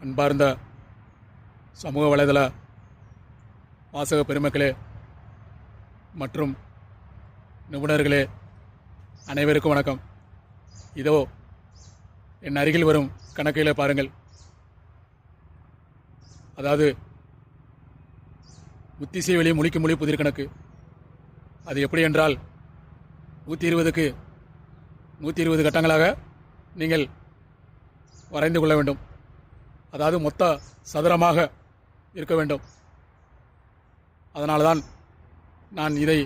அன்பார்ந்த சமூக வலைதள வாசக பெருமக்களே மற்றும் நிபுணர்களே அனைவருக்கும் வணக்கம். இதோ என் அருகில் வரும் கணக்கில் பாருங்கள். அதாவது முத்திசை வெளி முழிக்கு மொழி புதிர் கணக்கு. அது எப்படி என்றால் 120க்கு 120 கட்டங்களாக நீங்கள் வரைந்து கொள்ள வேண்டும். அதாவது மொத்த சதுரமாக இருக்க வேண்டும். அதனால்தான் நான் இதை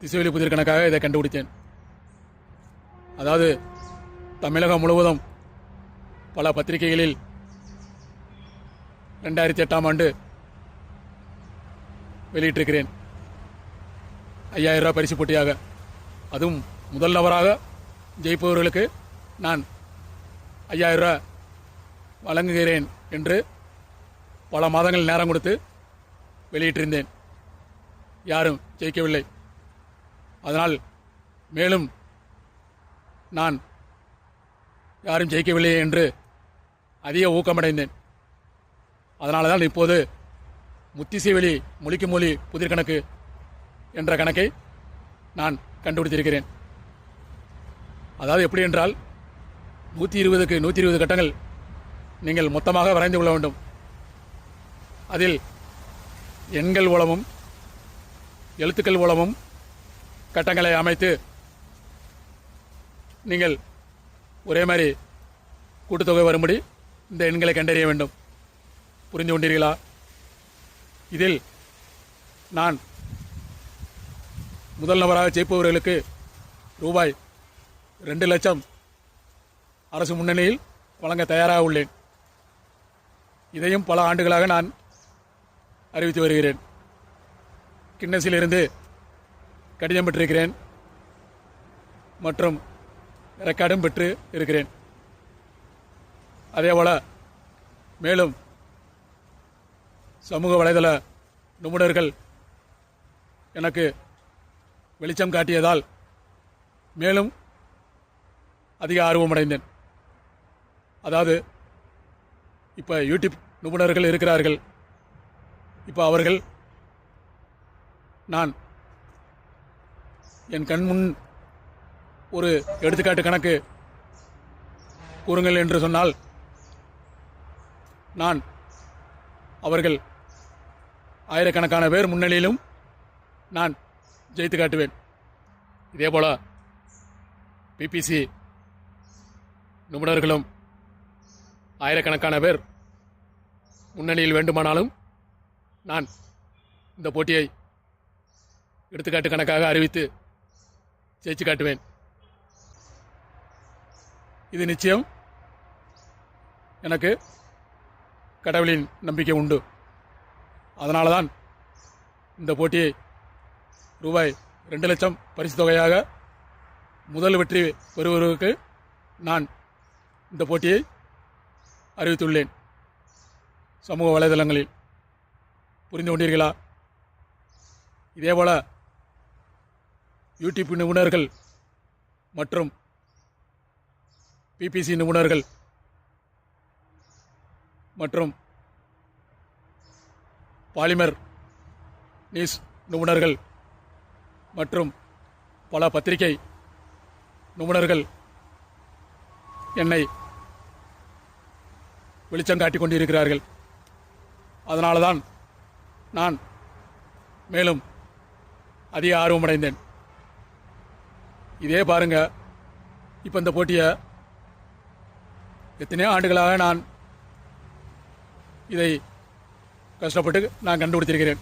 திசைவெளி புதிர் கணக்காக இதை கண்டுபிடித்தேன். அதாவது தமிழகம் முழுவதும் பல பத்திரிகைகளில் 2008ஆம் ஆண்டு வெளியிட்டிருக்கிறேன். 5000 ரூபாய் பரிசு போட்டியாக. அதுவும் முதல் நபராக ஜெயிப்பவர்களுக்கு நான் 5000 ரூபாய் வழங்குகிறேன் என்று பல மாதங்கள் நேரம் கொடுத்து வெளியிட்டிருந்தேன். யாரும் ஜெயிக்கவில்லை. அதனால் மேலும் நான் யாரும் ஜெயிக்கவில்லை என்று அதிக ஊக்கமடைந்தேன். அதனால தான் இப்போது முத்திசை வெளி மொழிக்கு மொழி புதிர் கணக்கு என்ற கணக்கை நான் கண்டுபிடித்திருக்கிறேன். அதாவது எப்படி என்றால் 120க்கு 120 கட்டங்கள் நீங்கள் மொத்தமாக வரைந்து கொள்ள வேண்டும். அதில் எண்கள் மூலமும் எழுத்துக்கள் மூலமும் கட்டங்களை அமைத்து நீங்கள் ஒரே மாதிரி கூட்டுத்தொகை வரும்படி இந்த எண்களை கண்டறிய வேண்டும். புரிந்து கொண்டீர்களா? இதில் நான் முதல் நபராக ஜெயிப்பவர்களுக்கு ரூபாய் 2 லட்சம் அரசு முன்னணியில் வழங்க தயாராக உள்ளேன். இதையும் பல ஆண்டுகளாக நான் அறிவித்து வருகிறேன். கின்னஸிலிருந்து கடிதம் பெற்றிருக்கிறேன் மற்றும் ரெக்கார்டும் பெற்று இருக்கிறேன். அதேபோல மேலும் சமூக வலைதள நிபுணர்கள் எனக்கு வெளிச்சம் காட்டியதால் மேலும் அதிக ஆர்வமடைந்தேன். அதாவது இப்போ யூடியூப் நிபுணர்கள் இருக்கிறார்கள். இப்போ அவர்கள் நான் என் கண் முன் ஒரு எடுத்துக்காட்டு கணக்கு கூறுங்கள் என்று சொன்னால் நான் அவர்கள் ஆயிரக்கணக்கான பேர் முன்னிலையிலும் நான் ஜெயித்து காட்டுவேன். இதேபோல பிபிசி நிபுணர்களும் ஆயிரக்கணக்கான பேர் முன்னணியில் வேண்டுமானாலும் நான் இந்த போட்டியை எடுத்துக்காட்டு கணக்காக அறிவித்து ஜெயிச்சு காட்டுவேன். இது நிச்சயம் எனக்கு கடவுளின் நம்பிக்கை உண்டு. அதனால தான் இந்த போட்டியை ரூபாய் 2 லட்சம் பரிசு தொகையாக முதல் வெற்றி பெறுவதற்கு நான் இந்த போட்டியை அறிவித்துள்ளேன் சமூக வலைதளங்களில். புரிந்து கொண்டீர்களா? இதேபோல யூடியூப் நிபுணர்கள் மற்றும் பிபிசி நிபுணர்கள் மற்றும் பாலிமர் நியூஸ் நிபுணர்கள் மற்றும் பல பத்திரிகை நிபுணர்கள் என்னை வெளிச்சம் காட்டிக் கொண்டிருக்கிறார்கள். அதனால தான் நான் மேலும் அதிக ஆர்வமடைந்தேன். இதே பாருங்க, இப்போ இந்த போட்டியை எத்தனையோ ஆண்டுகளாக நான் இதை கஷ்டப்பட்டு நான் கண்டுபிடித்திருக்கிறேன்.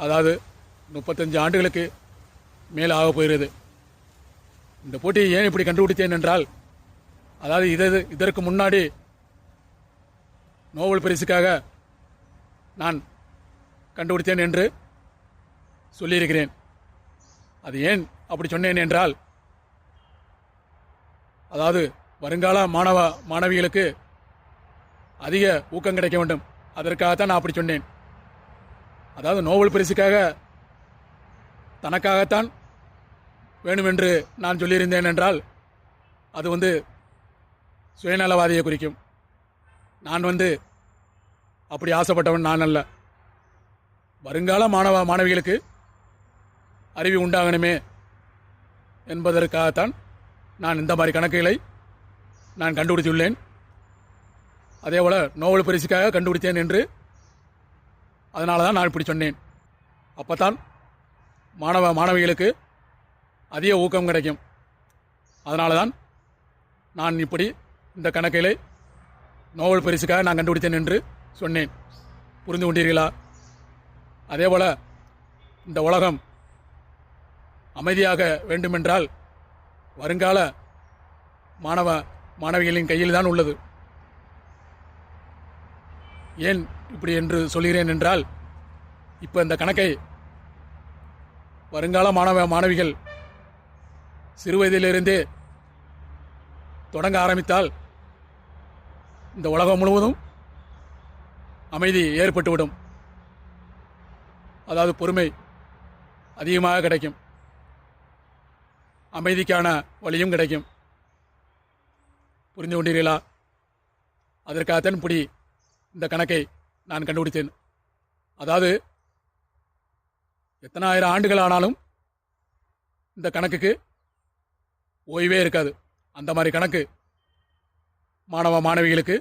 அதாவது 35 ஆண்டுகளுக்கு மேல் ஆக போகிறது. இந்த போட்டியை ஏன் இப்படி கண்டுபிடித்தேன் என்றால், அதாவது இதற்கு முன்னாடி நோபல் பரிசுக்காக நான் கண்டுபிடித்தேன் என்று சொல்லியிருக்கிறேன். அது ஏன் அப்படி சொன்னேன் என்றால், அதாவது வருங்கால மாணவிகளுக்கு அதிக ஊக்கம் கிடைக்க வேண்டும். அதற்காகத்தான் நான் அப்படி சொன்னேன். அதாவது நோபல் பரிசுக்காக தனக்காகத்தான் வேணுமென்று நான் சொல்லியிருந்தேன் என்றால் அது சுயநலவாதியை குறிக்கும். நான் அப்படி ஆசைப்பட்டவன் நான் அல்ல. வருங்கால மாணவிகளுக்கு அறிவு உண்டாகணுமே என்பதற்காகத்தான் நான் இந்த மாதிரி கணக்குகளை நான் கண்டுபிடித்துள்ளேன். அதேபோல் நோபல் பரிசுக்காக கண்டுபிடித்தேன் என்று அதனால தான் நான் இப்படி சொன்னேன். அப்போ தான் மாணவிகளுக்கு அதிக ஊக்கம் கிடைக்கும். அதனால தான் நான் இப்படி இந்த கணக்குகளை நோபல் பரிசுக்காக நான் கண்டுபிடித்தேன் என்று சொன்னேன். புரிந்து கொண்டீர்களா? அதேபோல் இந்த உலகம் அமைதியாக வேண்டுமென்றால் வருங்கால மாணவிகளின் கையில் தான் உள்ளது. ஏன் இப்படி என்று சொல்கிறேன் என்றால், இப்போ இந்த கணக்கை வருங்கால மாணவிகள் சிறுவயதிலிருந்தே தொடங்க ஆரம்பித்தால் இந்த உலகம் முழுவதும் அமைதி ஏற்பட்டுவிடும். அதாவது பொறுமை அதிகமாக கிடைக்கும், அமைதிக்கான வழியும் கிடைக்கும். புரிந்து கொண்டீர்களா? அதற்காகத்தான் இப்படி இந்த கணக்கை நான் கண்டுபிடித்தேன். அதாவது எத்தனை ஆயிரம் ஆண்டுகள் ஆனாலும் இந்த கணக்குக்கு ஓய்வே இருக்காது. அந்த மாதிரி கணக்கு மாணவிகளுக்கு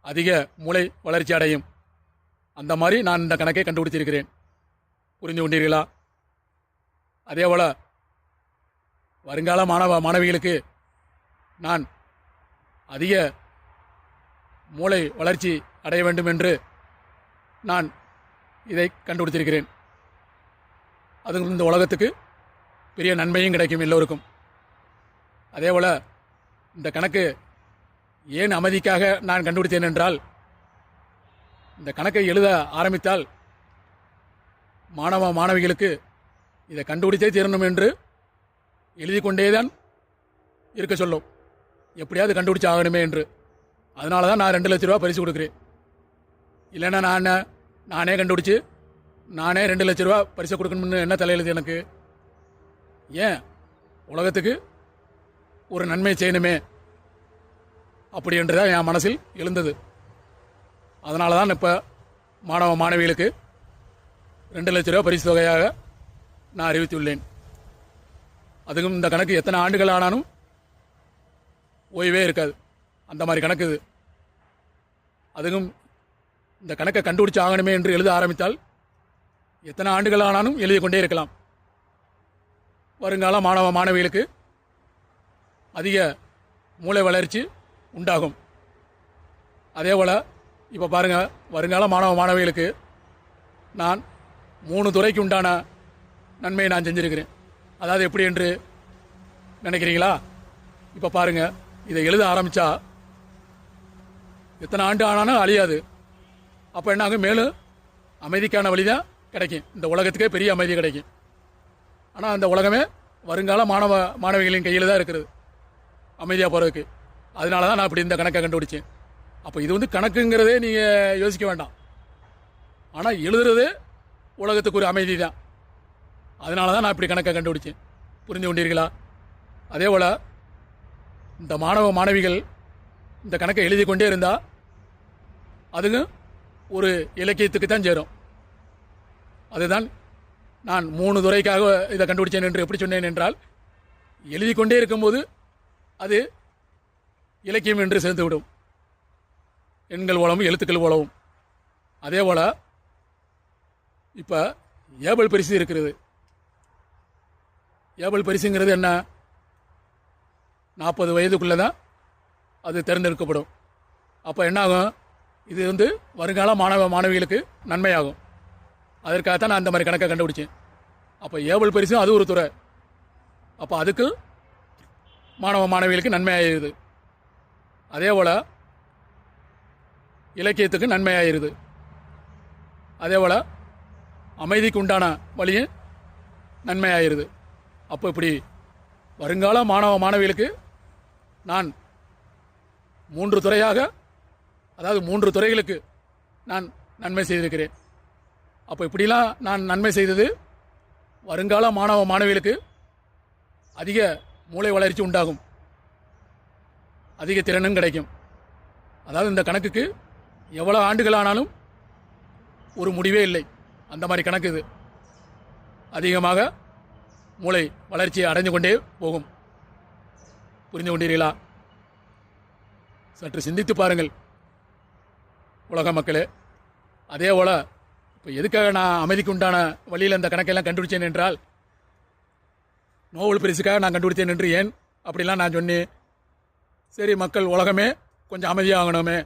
அதிக மூளை வளர்ச்சி அடையும். அந்த மாதிரி நான் இந்த கணக்கை கண்டுபிடித்திருக்கிறேன். புரிந்து கொண்டீர்களா? அதேபோல் வருங்கால மாணவிகளுக்கு நான் அதிக மூளை வளர்ச்சி அடைய வேண்டும் என்று நான் இதை கண்டுபிடித்திருக்கிறேன். அது இந்த உலகத்துக்கு பெரிய நன்மையும் கிடைக்கும் எல்லோருக்கும். அதேபோல் இந்த கணக்கு ஏன் அமைதிக்காக நான் கண்டுபிடித்தேன் என்றால், இந்த கணக்கை எழுத ஆரம்பித்தால் மாணவிகளுக்கு இதை கண்டுபிடித்தே தீரணும் என்று எழுதி கொண்டே தான் இருக்க சொல்லும். எப்படியாவது கண்டுபிடிச்சு ஆகணுமே என்று. அதனால தான் நான் 2 லட்ச ரூபா பரிசு கொடுக்குறேன். இல்லைன்னா நானே கண்டுபிடிச்சி நானே 2 லட்ச ரூபா பரிசு கொடுக்கணும்னு என்ன தலையெழுது எனக்கு? ஏன் உலகத்துக்கு ஒரு நன்மை செய்யணுமே அப்படி என்று தான் என் மனசில் எழுந்தது. அதனால தான் இப்போ மாணவிகளுக்கு 2 லட்ச ரூபா பரிசு தொகையாக நான் அறிவித்துள்ளேன். அதுக்கும் இந்த கணக்கு எத்தனை ஆண்டுகள் ஆனாலும் ஓய்வே இருக்காது. அந்த மாதிரி கணக்கு இது. அதுக்கும் இந்த கணக்கை கண்டுபிடிச்சு ஆகணுமே என்று எழுத ஆரம்பித்தால் எத்தனை ஆண்டுகள் ஆனாலும் எழுதி கொண்டே இருக்கலாம். வருங்கால மாணவிகளுக்கு அதிக மூளை வளர்ச்சி உண்டாகும். அதேபோல் இப்போ பாருங்கள், வருங்கால மாணவிகளுக்கு நான் 3 துறைக்கு உண்டான நன்மையை நான் செஞ்சுருக்கிறேன். அதாவது எப்படி என்று நினைக்கிறீங்களா? இப்போ பாருங்கள், இதை எழுத ஆரம்பித்தா எத்தனை ஆண்டு ஆனாலும் அழியாது. அப்போ என்ன ஆகும்? மேலும் அமைதிக்கான வழி தான் கிடைக்கும். இந்த உலகத்துக்கே பெரிய அமைதி கிடைக்கும். ஆனால் அந்த உலகமே வருங்கால மாணவிகளின் கையில் தான் இருக்கிறது அமைதியாக போகிறதுக்கு. அதனால தான் நான் அப்படி இந்த கணக்கை கண்டுபிடிச்சேன். அப்போ இது கணக்குங்கிறதே நீங்கள் யோசிக்க வேண்டாம். ஆனால் எழுதுறதே உலகத்துக்கு ஒரு அமைதி தான். அதனால தான் நான் இப்படி கணக்கை கண்டுபிடிச்சேன். புரிந்து கொண்டீர்களா? அதே போல் இந்த மாணவிகள் இந்த கணக்கை எழுதி கொண்டே இருந்தால் அதுவும் ஒரு இலக்கியத்துக்கு தான் சேரும். அதுதான் நான் 3 துறைக்காக இதை கண்டுபிடிச்சேன் என்று எப்படி சொன்னேன் என்றால், எழுதி கொண்டே இருக்கும்போது அது இலக்கியம் என்று சேர்ந்துவிடும், எண்கள் மூலமும் எழுத்துக்கள் மூலமும். அதே போல் இப்போ ஏபல் பரிசு இருக்கிறது. ஏபல் பரிசுங்கிறது என்ன? 40 வயதுக்குள்ளே தான் அது தேர்ந்தெடுக்கப்படும். அப்போ என்னாகும்? இது வருங்கால மாணவிகளுக்கு நன்மையாகும். அதற்காகத்தான் நான் அந்த மாதிரி கணக்கை கண்டுபிடிச்சேன். அப்போ ஏபல் பரிசும் அது ஒரு துறை. அப்போ அதுக்கு மாணவிகளுக்கு நன்மையாயிருது. அதே போல் இலக்கியத்துக்கு நன்மையாயிருது. அதே போல் அமைதிக்கு உண்டான வழியும் நன்மையாயிருது. அப்போ இப்படி வருங்கால மாணவிகளுக்கு நான் 3 துறையாக, அதாவது 3 துறைகளுக்கு நான் நன்மை செய்திருக்கிறேன். அப்போ இப்படிலாம் நான் நன்மை செய்தது வருங்கால மாணவிகளுக்கு அதிக மூளை வளர்ச்சி உண்டாகும். அதிக திறனும் கிடைக்கும். அதாவது இந்த கணக்குக்கு எவ்வளோ ஆண்டுகள் ஆனாலும் ஒரு முடிவே இல்லை. அந்த மாதிரி கணக்கு இது. அதிகமாக மூளை வளர்ச்சியை அடைந்து கொண்டே போகும். புரிந்து கொண்டீர்களா? சற்று சிந்தித்து பாருங்கள் உலக மக்களே. அதே போல இப்போ எதுக்காக நான் அமைதிக்கு உண்டான வழியில் அந்த கணக்கெல்லாம் கண்டுபிடிச்சேன் என்றால், நோபல் பரிசுக்காக நான் கண்டுபிடித்தேன் என்று ஏன் அப்படிலாம் நான் சொன்னேன். சரி, மக்கள் உலகமே கொஞ்சம் அமைதியாகணுமே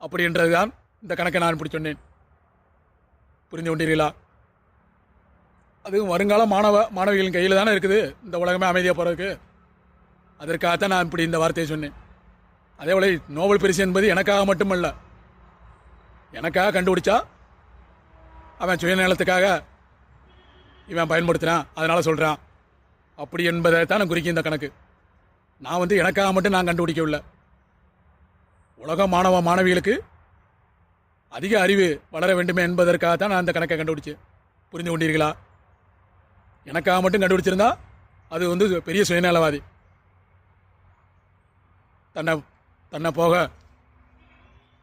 அப்படின்றது தான் இந்த கணக்கை நான் இப்படி சொன்னேன். புரிந்து கொண்டீர்களா? அதுவும் வருங்கால மாணவிகளின் கையில் தானே இருக்குது இந்த உலகமே அமைதியாக போகிறதுக்கு. அதற்காகத்தான் நான் இப்படி இந்த வார்த்தையை சொன்னேன். அதே போல நோபல் பரிசு என்பது எனக்காக மட்டுமல்ல. எனக்காக கண்டுபிடிச்சா அவன் சுயநலத்துக்காக இவன் பயன்படுத்தினான், அதனால் சொல்கிறான் அப்படி என்பதை தான் நான் குறிக்கும் இந்த கணக்கு. நான் வந்து எனக்காக மட்டும் நான் கண்டுபிடிக்கவில்லை. உலக மாணவிகளுக்கு அதிக அறிவு வளர வேண்டுமே என்பதற்காக தான் நான் அந்த கணக்கை கண்டுபிடிச்சேன். புரிந்து கொண்டீர்களா? எனக்காக மட்டும் கண்டுபிடிச்சிருந்தா அது வந்து பெரிய சுயநலவாதி. தன்னை போக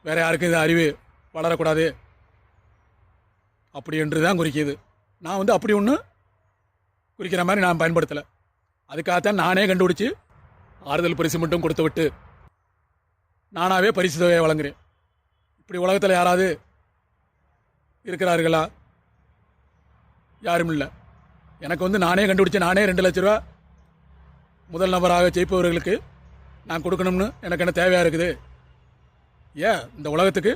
வேற யாருக்கும் இந்த அறிவு வளரக்கூடாது அப்படி என்று தான் குறிக்கிது. நான் வந்து அப்படி ஒன்று குறிக்கிற மாதிரி நான் பயன்படுத்தலை. அதுக்காகத்தான் நானே கண்டுபிடிச்சி ஆறுதல் பரிசு மட்டும் கொடுத்து விட்டு நானாகவே பரிசு தொகையை வழங்குறேன். இப்படி உலகத்தில் யாராவது இருக்கிறார்களா? யாரும் இல்லை. எனக்கு வந்து நானே கண்டுபிடிச்ச நானே 2 லட்ச ரூபா முதல் நபராக ஜெயிப்பவர்களுக்கு நான் கொடுக்கணும்னு எனக்கு என்ன தேவையாக இருக்குது? ஏன் இந்த உலகத்துக்கு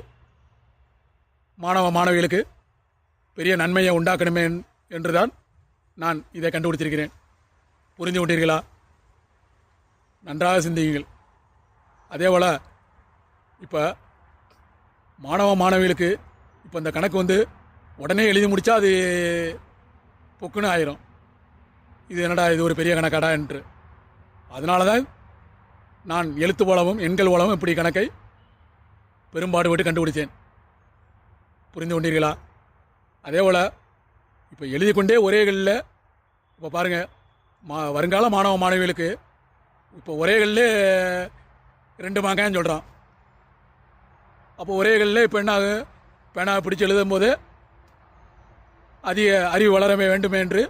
மாணவிகளுக்கு பெரிய நன்மையை உண்டாக்கணுமே என்றுதான் நான் இதை கண்டுபிடிச்சிருக்கிறேன். புரிந்து கொண்டீர்களா? நன்றாக சிந்தியுங்கள். அதே போல் இப்போ மாணவிகளுக்கு இப்போ இந்த கணக்கு வந்து உடனே எழுதி முடித்தா அது பொக்குன்னு ஆயிரும். இது என்னடா இது ஒரு பெரிய கணக்காடா என்று. அதனால தான் நான் எழுத்து மூலமும் எண்கள் மூலமும் இப்படி கணக்கை பெரும்பாடுபட்டு கண்டுபிடிச்சேன். புரிந்து கொண்டீர்களா? அதே போல் இப்போ எழுதி கொண்டே ஒரே கல்லில் இப்போ பாருங்கள், வருங்கால மாணவிகளுக்கு இப்போ ஒரே கல்லே 2 மாங்காய்ன்னு சொல்கிறான். அப்போ ஒரே கல்லில் இப்போ என்ன ஆகும்? பேனா பிடிச்சி எழுதும் போது அதிக அறிவு வளர வேண்டுமே என்று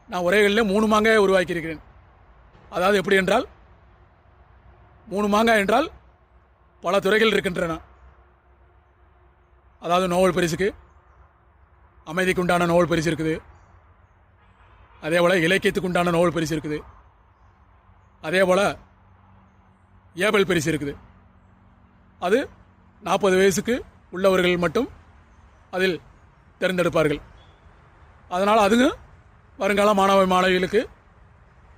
நான் ஒரே கல்லில் 3 மாங்காயை உருவாக்கியிருக்கிறேன். அதாவது எப்படி என்றால் 3 மாங்காய் என்றால் பல துறைகள் இருக்கின்றன. அதாவது நோபல் பரிசுக்கு அமைதிக்கு உண்டான நோபல் பரிசு இருக்குது. அதே போல் இலக்கியத்துக்கு உண்டான நோபல் பரிசு இருக்குது. அதே போல் ஏபல் பரிசு இருக்குது. அது 40 வயசுக்கு உள்ளவர்கள் மட்டும் அதில் தேர்ந்தெடுப்பார்கள். அதனால் அதுவும் வருங்கால மாணவிகளுக்கு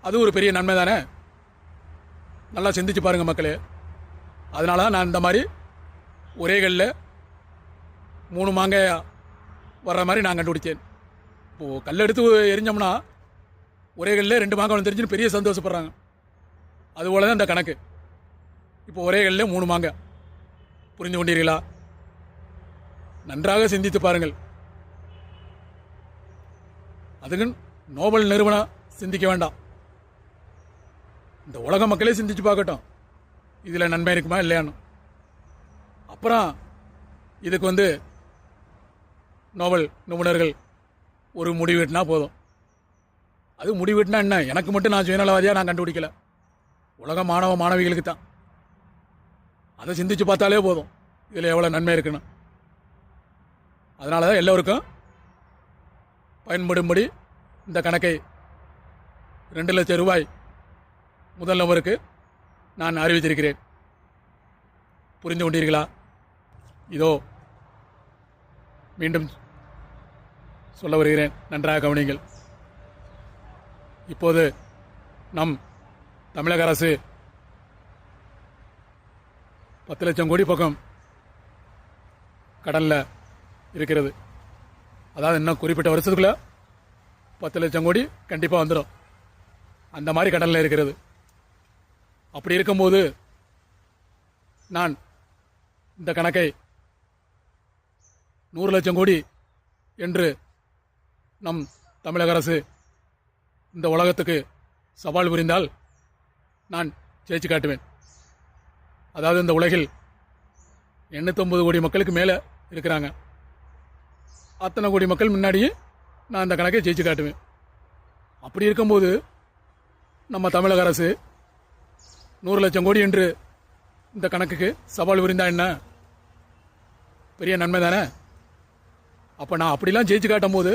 அது ஒரு பெரிய நன்மை தானே. நல்லா சிந்திச்சு பாருங்கள் மக்களே. அதனால தான் நான் இந்த மாதிரி ஒரே கல்லில் 3 மாங்காய் வர்ற மாதிரி நான் கண்டுபிடிச்சேன். இப்போது கல் எடுத்து எரிஞ்சோம்னா ஒரே கல்லில் 2 மாங்காய் தெரிஞ்சுன்னு பெரிய சந்தோஷப்படுறாங்க. அதுபோல தான் இந்த கணக்கு. இப்போ ஒரே கல்லில் 3 மாங்காய். புரிந்து கொண்டீர்களா? நன்றாக சிந்தித்து பாருங்கள். அதுக்கு நோபல் நிறுவனம் சிந்திக்க வேண்டாம். இந்த உலக மக்களே சிந்திச்சு பார்க்கட்டும், இதில் நன்மை இருக்குமா இல்லையான்னு. அப்புறம் இதுக்கு வந்து நோபல் நிபுணர்கள் ஒரு முடிவெட்டினா போதும். அது முடிவெட்டினா என்ன? எனக்கு மட்டும் நான் சுயநலவாதியாக நான் கண்டுபிடிக்கல, உலக மாணவிகளுக்கு தான். அதை சிந்திச்சு பார்த்தாலே போதும் இதில் எவ்வளோ நன்மை இருக்குன்னு. அதனால தான் எல்லோருக்கும் பயன்படும்படி இந்த கணக்கை 2 லட்சம் ரூபாய் முதல் நபருக்கு நான் அறிவித்திருக்கிறேன். புரிந்து கொண்டீர்களா? இதோ மீண்டும் சொல்ல வருகிறேன், நன்றாக கவனிங்கள். இப்போது நம் தமிழக அரசு 10 லட்சம் கோடி பக்கம் கடனில் இருக்கிறது. அதாவது இன்னும் குறிப்பிட்ட வருஷத்துக்குள்ள 10 லட்சம் கோடி கண்டிப்பாக வந்துடும். அந்த மாதிரி கடனில் இருக்கிறது. அப்படி இருக்கும்போது நான் இந்த கணக்கை 100 லட்சம் கோடி என்று நம் தமிழக அரசு இந்த உலகத்துக்கு சவால் புரிந்தால் நான் ஜெயிச்சு காட்டுவேன். அதாவது இந்த உலகில் 809 கோடி மக்களுக்கு மேலே இருக்கிறாங்க. அத்தனை கோடி மக்கள் முன்னாடியே நான் அந்த கணக்கை ஜெயிச்சு காட்டுவேன். அப்படி இருக்கும்போது நம்ம தமிழக அரசு 100 லட்சம் கோடி என்று இந்த கணக்குக்கு சவால் விரிந்தா என்ன, பெரிய நன்மை தானே. அப்போ நான் அப்படிலாம் ஜெயிச்சு காட்டும் போது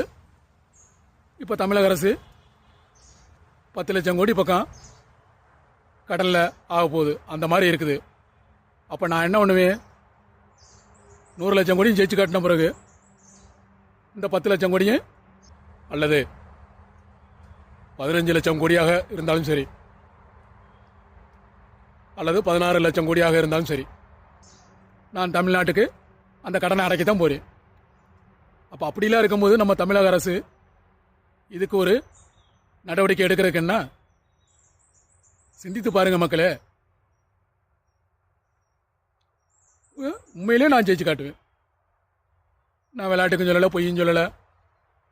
இப்போ தமிழக அரசு 10 லட்சம் கோடி பக்கம் கடலில் ஆக போகுது, அந்த மாதிரி இருக்குது. அப்போ நான் என்ன பண்ணுவேன், 100 லட்சம் கோடியும் ஜெயிச்சு காட்டின பிறகு இந்த 10 லட்சம் கோடியும் அல்லது 15 லட்சம் கோடியாக இருந்தாலும் சரி, அல்லது 16 லட்சம் கோடியாக இருந்தாலும் சரி, நான் தமிழ்நாட்டுக்கு அந்த கடனை அடைக்கத்தான் போகிறேன். அப்போ அப்படிலாம் இருக்கும்போது நம்ம தமிழக அரசு இதுக்கு ஒரு நடவடிக்கை எடுக்கிறதுக்கு என்ன, சிந்தித்து பாருங்க மக்களே. உண்மையிலே நான் ஜெயிச்சு காட்டுவேன். நான் விளையாட்டுக்கும் சொல்லலை, பொய்யும் சொல்லலை.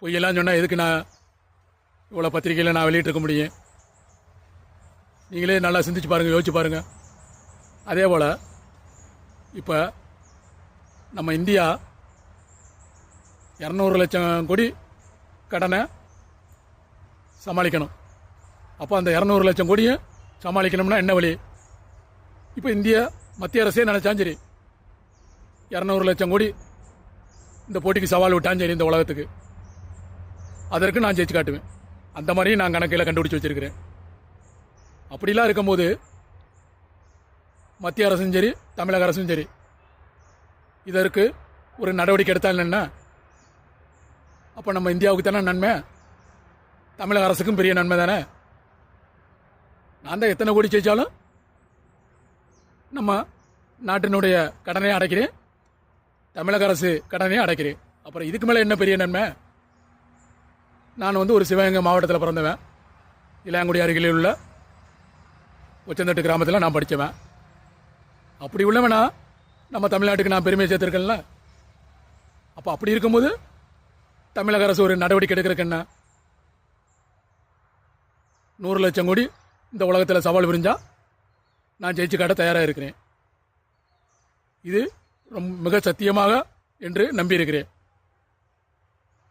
பொய்யெல்லாம் சொன்னால் எதுக்கு நான் இவ்வளோ பத்திரிகையில் நான் வெளியிட்டிருக்க முடியும்? நீங்களே நல்லா சிந்திச்சு பாருங்கள், யோசிச்சு பாருங்கள். அதே போல் இப்போ நம்ம இந்தியா 200 லட்சம் கோடி கடனை சமாளிக்கணும். அப்போ அந்த 200 லட்சம் கோடியை சமாளிக்கணும்னா என்ன வழி? இப்போ இந்திய மத்திய அரசே நினச்சாலும் சரி 200 லட்சம் கோடி இந்த போட்டிக்கு சவால் விட்டாலும் சரி இந்த உலகத்துக்கு, அதற்கு நான் ஜெயிச்சு காட்டுவேன். அந்த மாதிரி நான் கணக்கில் கண்டுபிடிச்சி வச்சிருக்கிறேன். அப்படிலாம் இருக்கும்போது மத்திய அரசும் சரி தமிழக அரசும் சரி இதற்கு ஒரு நடவடிக்கை எடுத்தால் என்ன, அப்போ நம்ம இந்தியாவுக்கு தானே நன்மை, தமிழக அரசுக்கும் பெரிய நன்மை தானே. நான் தான் எத்தனை கோடி ஜெயிச்சாலும் நம்ம நாட்டினுடைய கடனையும் அடைக்கிறேன், தமிழக அரசு கடனையும் அடைக்கிறேன். அப்புறம் இதுக்கு மேலே என்ன பெரிய நன்மை? நான் ஒரு சிவகங்கை மாவட்டத்தில் பிறந்தவன், இளையாங்குடி அருகில் உள்ள உச்சந்தட்டு கிராமத்தில் நான் படித்தவன். அப்படி உள்ளவனா நம்ம தமிழ்நாட்டுக்கு நான் பெருமையை சேர்த்துருக்கேன்ல. அப்போ அப்படி இருக்கும்போது தமிழக அரசு ஒரு நடவடிக்கை எடுக்கிறதுக்கு என்ன, 100 லட்சம் கோடி இந்த உலகத்தில் சவால் புரிஞ்சா நான் ஜெயிச்சு காட்ட தயாராக இருக்கிறேன். இது மிக சத்தியமாக என்று நம்பியிருக்கிறேன்.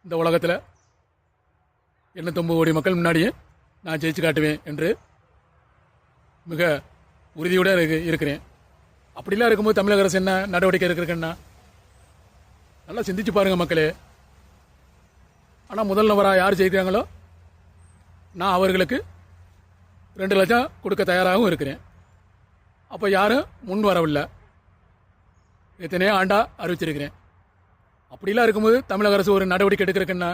இந்த உலகத்தில் 809 கோடி மக்கள் முன்னாடியே நான் ஜெயிச்சு காட்டுவேன் என்று மிக உறுதியுடன் இருக்கிறேன். அப்படிலாம் இருக்கும்போது தமிழக அரசு என்ன நடவடிக்கை எடுக்கிறதுன்னா நல்லா சிந்திச்சு பாருங்கள் மக்களே. ஆனால் முதல் நபராக யார் ஜெயிக்கிறாங்களோ நான் அவர்களுக்கு 2 லட்சம் கொடுக்க தயாராகவும் இருக்கிறேன். அப்போ யாரும் முன் வரவில்லை, எத்தனையோ ஆண்டா அறிவிச்சிருக்கிறேன். அப்படிலாம் இருக்கும்போது தமிழக அரசு ஒரு நடவடிக்கை எடுக்கிறதுக்குன்னா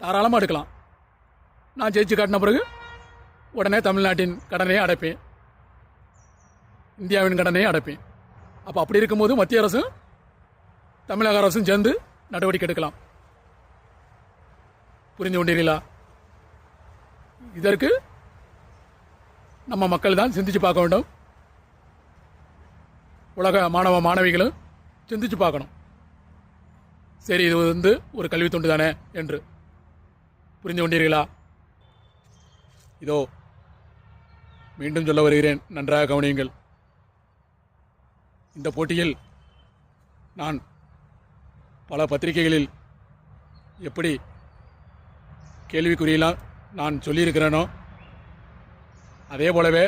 தாராளமாக எடுக்கலாம். நான் ஜெயிச்சு காட்டின பிறகு உடனே தமிழ்நாட்டின் கடனையே அடைப்பேன், இந்தியாவின் கடனையே அடைப்பேன். அப்போ அப்படி இருக்கும்போது மத்திய அரசும் தமிழக அரசும் சேர்ந்து நடவடிக்கை எடுக்கலாம். புரிந்து கொண்டீர்களா? இதற்கு நம்ம மக்கள் தான் சிந்திச்சு பார்க்க வேண்டும். உலக மாணவ மாணவிகளும் சிந்திச்சு பார்க்கணும். சரி, இது ஒரு கல்வி தொண்டு தானே என்று. புரிந்து கொண்டீர்களா? இதோ மீண்டும் சொல்ல வருகிறேன், நன்றாக கவனியுங்கள். இந்த போட்டியில் நான் பல பத்திரிகைகளில் எப்படி கேள்விக்குறியெல்லாம் நான் சொல்லியிருக்கிறேனோ அதே போலவே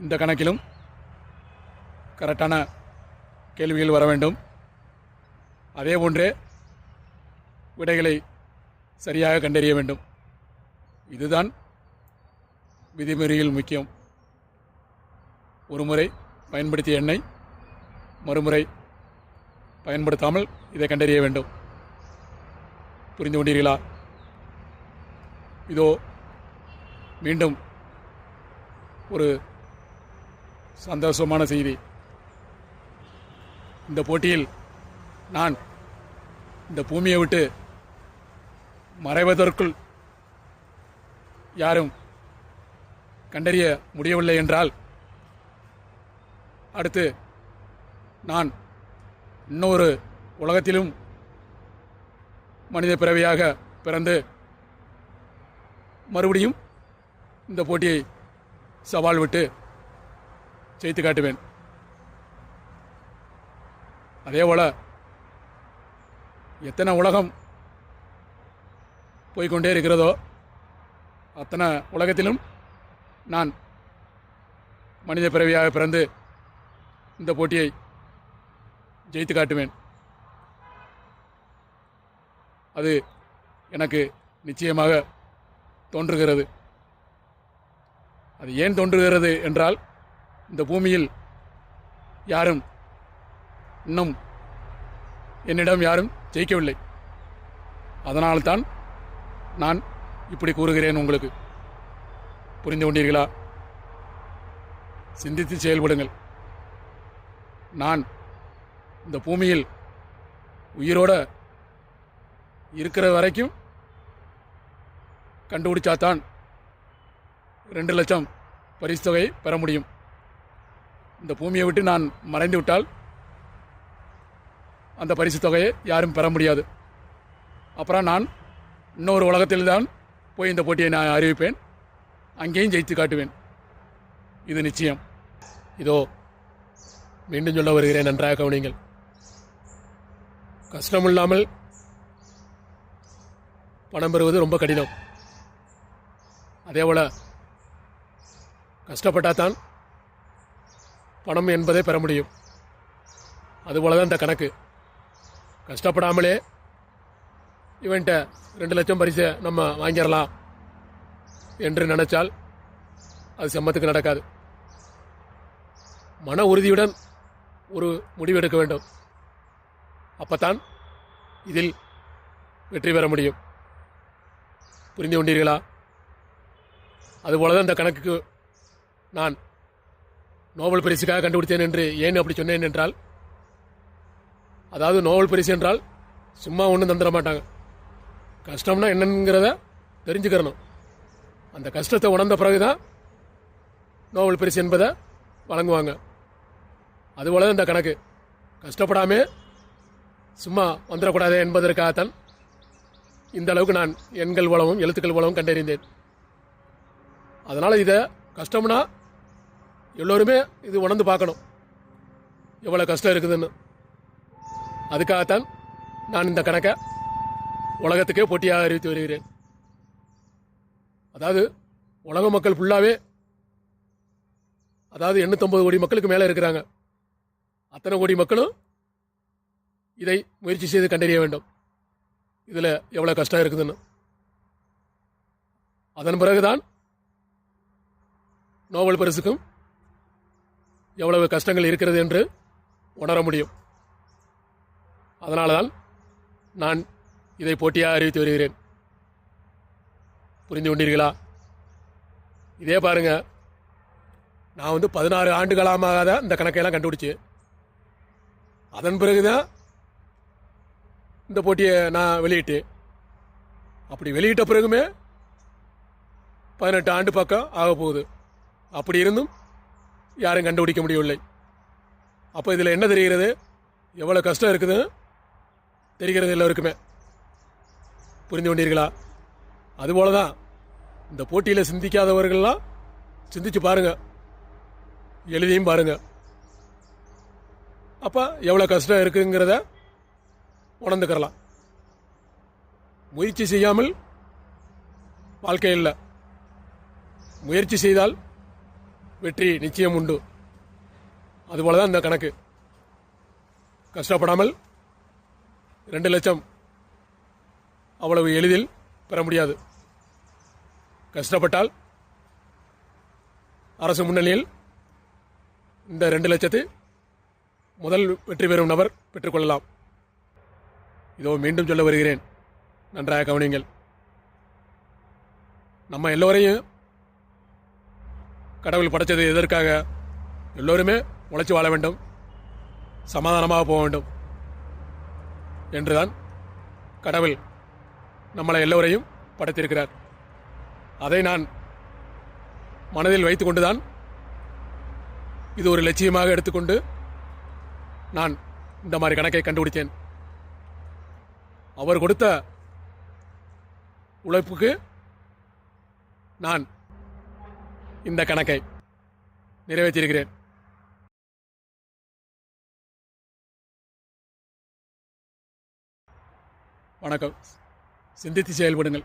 இந்த கணக்கிலும் கரெக்டான கேள்விகள் வர வேண்டும். அதே போன்றே விடைகளை சரியாக கண்டறிய வேண்டும். இதுதான் விதிமுறையில் முக்கியம். ஒரு முறை பயன்படுத்திய எண்ணெய் மறுமுறை பயன்படுத்தாமல் இதை கண்டறிய வேண்டும். புரிந்து கொண்டீர்களா? இதோ மீண்டும் ஒரு சந்தோஷமான செய்தி. இந்த போட்டியில் நான் இந்த பூமியை விட்டு மறைவதற்குள் யாரும் கண்டறிய முடியவில்லை என்றால் அடுத்து நான் இன்னொரு உலகத்திலும் மனித பிறவியாக பிறந்து மறுபடியும் இந்த போட்டியை சவால் விட்டு செய்து காட்டுவேன். அதே போல எத்தனை உலகம் போய்கொண்டே இருக்கிறதோ அத்தனை உலகத்திலும் நான் மனித பிறவியாக பிறந்து இந்த போட்டியை ஜெயித்து காட்டுவேன். அது எனக்கு நிச்சயமாக தோன்றுகிறது. அது ஏன் தோன்றுகிறது என்றால், இந்த பூமியில் யாரும் இன்னும் என்னிடம் யாரும் ஜெயிக்கவில்லை. அதனால்தான் நான் இப்படி கூறுகிறேன். உங்களுக்கு புரிந்து கொண்டீர்களா? சிந்தித்து செயல்படுங்கள். நான் இந்த பூமியில் உயிரோட இருக்கிற வரைக்கும் கண்டுபிடிச்சாதான் 2 லட்சம் பரிசு தொகை பெற முடியும். இந்த பூமியை விட்டு நான் மறைந்து விட்டால் அந்த பரிசு தொகையை யாரும் பெற முடியாது. அப்புறம் நான் இன்னொரு உலகத்தில்தான் போய் இந்த போட்டியை நான் அறிவிப்பேன். அங்கேயும் ஜெயித்து காட்டுவேன். இது நிச்சயம். இதோ மீண்டும் சொல்ல வருகிறேன், நன்றாக கவனிங்கள். கஷ்டமில்லாமல் பணம் பெறுவது ரொம்ப கடினம். அதேபோல் கஷ்டப்பட்டால் பணம் என்பதை பெற முடியும். அதுபோல தான் இந்த கணக்கு. கஷ்டப்படாமலே இவன்ட்ட 2 லட்சம் பரிசை நம்ம வாங்கிடலாம் என்று நினைச்சால் அது செம்மத்துக்கு நடக்காது. மன உறுதியுடன் ஒரு முடிவெடுக்க வேண்டும். அப்பத்தான் இதில் வெற்றி பெற முடியும். புரிந்து கொண்டீர்களா? அதுபோலதான் இந்த கணக்குக்கு நான் நோபல் பரிசுக்காக கண்டுபிடித்தேன் என்று ஏன் அப்படி சொன்னேன் என்றால், அதாவது நோபல் பரிசு என்றால் சும்மா ஒன்றும் தந்துட மாட்டாங்க. கஷ்டம்னா என்னங்கிறத தெரிஞ்சுக்கிறணும். அந்த கஷ்டத்தை உணர்ந்த பிறகுதான் நோபல் பரிசு என்பதை வழங்குவாங்க. அதுபோல இந்த கணக்கு கஷ்டப்படாமே சும்மா வந்துடக்கூடாது என்பதற்காகத்தான் இந்த அளவுக்கு நான் எண்கள் மூலமும் எழுத்துக்கள் மூலமும் கண்டறிந்தேன். அதனால் இதை கஷ்டம்னா எல்லோருமே இது உணர்ந்து பார்க்கணும், எவ்வளோ கஷ்டம் இருக்குதுன்னு. அதுக்காகத்தான் நான் இந்த கணக்கை உலகத்துக்கே போட்டியாக அறிவித்து வருகிறேன். அதாவது உலக மக்கள் ஃபுல்லாகவே, அதாவது 850 கோடி மக்களுக்கு மேலே இருக்கிறாங்க. அத்தனை கோடி மக்களும் இதை முயற்சி செய்து கண்டறிய வேண்டும், இதில் எவ்வளோ கஷ்டம் இருக்குதுன்னு. அதன் பிறகுதான் நோபல் பரிசுக்கும் எவ்வளவு கஷ்டங்கள் இருக்கிறது என்று உணர முடியும். அதனால தான் நான் இதை போட்டியாக அறிவித்து வருகிறேன். புரிந்து கொண்டீர்களா? இதே பாருங்க, நான் 16 ஆண்டு காலமாக தான் இந்த கணக்கையெல்லாம் கண்டுபிடிச்சு, அதன் பிறகுதான் இந்த போட்டியை நான் வெளியிட்டு, அப்படி வெளியிட்ட பிறகுமே 18 ஆண்டு பக்கம் ஆக போகுது. அப்படி இருந்தும் யாரும் கண்டுபிடிக்க முடியவில்லை. அப்போ இதில் என்ன தெரிகிறது, எவ்வளோ கஷ்டம் இருக்குது தெரிகிறது எல்லோருக்குமே. புரிந்து கொண்டீர்களா? அதுபோல தான் இந்த போட்டியில் சிந்திக்காதவர்கள்லாம் சிந்திச்சு பாருங்க, எழுதியும் பாருங்க. அப்போ எவ்வளோ கஷ்டம் இருக்குங்கிறத உணர்ந்துக்கிறலாம். முயற்சி செய்யாமல் வாழ்க்கை இல்லை. முயற்சி செய்தால் வெற்றி நிச்சயம் உண்டு. அதுபோல தான் இந்த கணக்கு. கஷ்டப்படாமல் 2 லட்சம் அவ்வளவு எளிதில் பெற முடியாது. கஷ்டப்பட்டால் அரசு முன்னணியில் இந்த 2 லட்சத்தை முதல் வெற்றி பெறும் நபர் பெற்றுக்கொள்ளலாம். இதோ மீண்டும் சொல்ல வருகிறேன், நன்றாக கவனியுங்கள். நம்ம எல்லோரையும் கடவுள் படைத்தது எதற்காக? எல்லோருமே உழைச்சி வாழ வேண்டும், சமாதானமாக போக வேண்டும் என்றுதான் கடவுள் நம்மளை எல்லோரையும் படைத்திருக்கிறார். அதை நான் மனதில் வைத்து கொண்டுதான் இது ஒரு லட்சியமாக எடுத்துக்கொண்டு நான் இந்த மாதிரி கணக்கை கண்டுபிடித்தேன். அவர் கொடுத்த உழைப்புக்கு நான் இந்த கணக்கை நிறைவேற்றியிருக்கிறேன். வணக்கம். சிந்தித்து செயல்படுங்கள்.